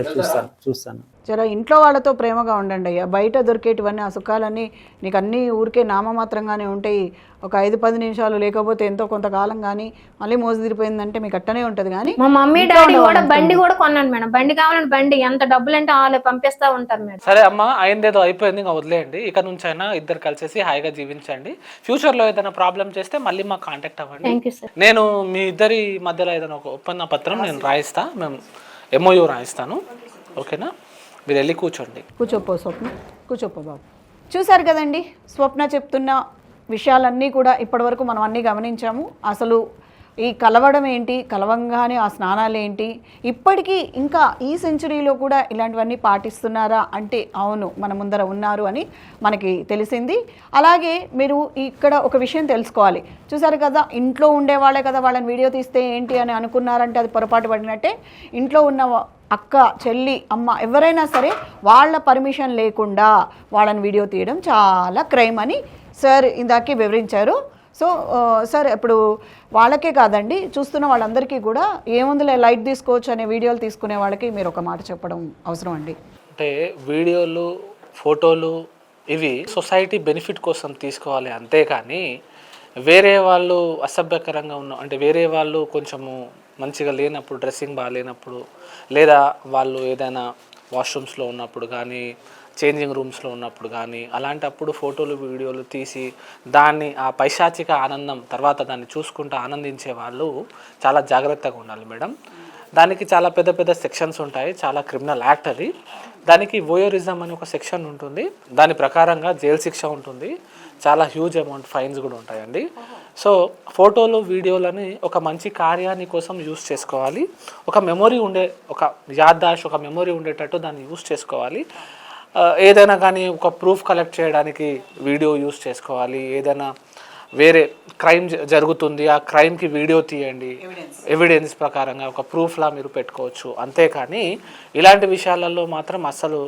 Speaker 4: చూస్తాను.
Speaker 2: జర ఇంట్లో వాళ్ళతో ప్రేమగా ఉండండి అయ్యా. బయట దొరికేటివన్నీ ఆ సుఖాలన్నీ నీకు అన్నీ ఊరికే నామమాత్రంగానే ఉంటాయి. ఒక 5-10 నిమిషాలు లేకపోతే ఎంతో కొంతకాలం కానీ మళ్ళీ మోజు తీరిపోయిందంటే మీకు అట్టనే ఉంటుంది. కానీ
Speaker 1: మా మమ్మీ డాడీ కూడా బండి కూడా కొన్నాను మేడం. బండి కావాలని బండి ఎంత డబ్బులు అంటే వాళ్ళు పంపిస్తా ఉంటారు మేడం.
Speaker 3: సరే అమ్మా, అయిందేదో అయిపోయింది, ఇంకా వదిలేయండి. ఇక నుంచి అయినా ఇద్దరు కలిసేసి హాయిగా జీవించండి. ఫ్యూచర్లో ఏదైనా ప్రాబ్లం చేస్తే మళ్ళీ మాకు కాంటాక్ట్ అవ్వండి.
Speaker 1: Thank you sir.
Speaker 3: నేను మీ ఇద్దరి మధ్యలో ఏదైనా ఒక ఒప్పంద పత్రం నేను రాయిస్తా, మేము MOU రాయిస్తాను. ఓకేనా? మీరు వెళ్ళి కూర్చోండి.
Speaker 2: కూర్చోపో స్వప్న, కూర్చోపో బాబు. చూసారు కదండి, స్వప్న చెప్తున్న విషయాలన్నీ కూడా ఇప్పటివరకు మనం అన్నీ గమనించాము. అసలు ఈ కలవడం ఏంటి, కలవంగానే ఆ స్నానాలు ఏంటి, ఇప్పటికీ ఇంకా ఈ సెంచరీలో కూడా ఇలాంటివన్నీ పాటిస్తున్నారా అంటే అవును, మన ముందర ఉన్నారు అని మనకి తెలిసింది. అలాగే మీరు ఇక్కడ ఒక విషయం తెలుసుకోవాలి. చూసారు కదా, ఇంట్లో ఉండేవాళ్ళే కదా వాళ్ళని వీడియో తీస్తే ఏంటి అని అనుకున్నారంటే అది పొరపాటు పడినట్టే. ఇంట్లో ఉన్న అక్క, చెల్లి, అమ్మ ఎవరైనా సరే వాళ్ళ పర్మిషన్ లేకుండా వాళ్ళని వీడియో తీయడం చాలా క్రైమ్ అని సార్ ఇందాకే వివరించారు. సో సార్ ఇప్పుడు వాళ్ళకే కాదండి, చూస్తున్న వాళ్ళందరికీ కూడా ఏముందిలే లైట్ తీసుకోవచ్చు అనే వీడియోలు తీసుకునే వాళ్ళకి మీరు ఒక మాట చెప్పడం అవసరం అండి.
Speaker 3: అంటే వీడియోలు, ఫోటోలు ఇవి సొసైటీ బెనిఫిట్ కోసం తీసుకోవాలి, అంతేకాని వేరే వాళ్ళు అసభ్యకరంగా ఉన్న అంటే వేరే వాళ్ళు కొంచెము మంచిగా లేనప్పుడు, డ్రెస్సింగ్ బాగాలేనప్పుడు, లేదా వాళ్ళు ఏదైనా వాష్రూమ్స్లో ఉన్నప్పుడు కానీ, చేంజింగ్ రూమ్స్లో ఉన్నప్పుడు కానీ అలాంటప్పుడు ఫోటోలు, వీడియోలు తీసి దాన్ని ఆ పైశాచిక ఆనందం తర్వాత దాన్ని చూసుకుంటూ ఆనందించే వాళ్ళు చాలా జాగ్రత్తగా ఉండాలి మేడం. దానికి చాలా పెద్ద పెద్ద సెక్షన్స్ ఉంటాయి, చాలా క్రిమినల్ యాక్ట్ అది. దానికి వోయరిజం అని ఒక సెక్షన్ ఉంటుంది, దాని ప్రకారంగా జైలు శిక్ష ఉంటుంది, చాలా హ్యూజ్ అమౌంట్ ఫైన్స్ కూడా ఉంటాయండి. సో ఫోటోలు, వీడియోలని ఒక మంచి కార్యాన్ని కోసం యూస్ చేసుకోవాలి. ఒక మెమొరీ ఒక యాద్దాష్, ఒక మెమొరీ ఉండేటట్టు దాన్ని యూస్ చేసుకోవాలి. ఏదైనా కానీ ఒక ప్రూఫ్ కలెక్ట్ చేయడానికి వీడియో యూస్ చేసుకోవాలి. ఏదైనా వేరే క్రైమ్ జరుగుతుంది, ఆ క్రైమ్కి వీడియో తీయండి, ఎవిడెన్స్ ప్రకారంగా ఒక ప్రూఫ్లా మీరు పెట్టుకోవచ్చు. అంతేకాని ఇలాంటి విషయాలలో మాత్రం అస్సలు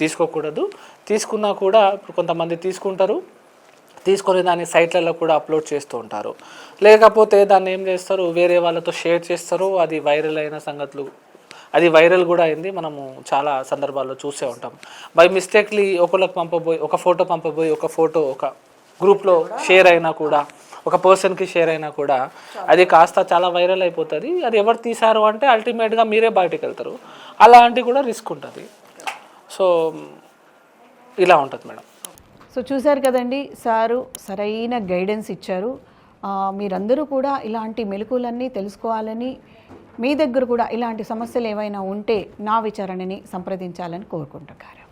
Speaker 3: తీసుకోకూడదు. తీసుకున్నా కూడా కొంతమంది తీసుకొని దాన్ని సైట్లలో కూడా అప్లోడ్ చేస్తూ ఉంటారు. లేకపోతే దాన్ని ఏం చేస్తారు, వేరే వాళ్ళతో షేర్ చేస్తారు. అది వైరల్ అయిన సంగతులు, అది వైరల్ కూడా అయింది. మనము చాలా సందర్భాల్లో చూసే ఉంటాం. బై మిస్టేక్లీ ఒక ఫోటో పంపబోయి ఒక ఫోటో ఒక గ్రూప్లో షేర్ అయినా కూడా, ఒక పర్సన్కి షేర్ అయినా కూడా అది కాస్త చాలా వైరల్ అయిపోతుంది. అది ఎవరు తీశారు అంటే అల్టిమేట్గా మీరే బయటకు వెళ్తారు. అలాంటి కూడా రిస్క్ ఉంటుంది. సో ఇలా ఉంటుంది మేడం.
Speaker 2: సో చూశారు కదండి, సారు సరైన గైడెన్స్ ఇచ్చారు. మీరందరూ కూడా ఇలాంటి మెలకువలన్నీ తెలుసుకోవాలని, మీ దగ్గర కూడా ఇలాంటి సమస్యలు ఏవైనా ఉంటే నా విచారణని సంప్రదించాలని కోరుకుంటున్నారు.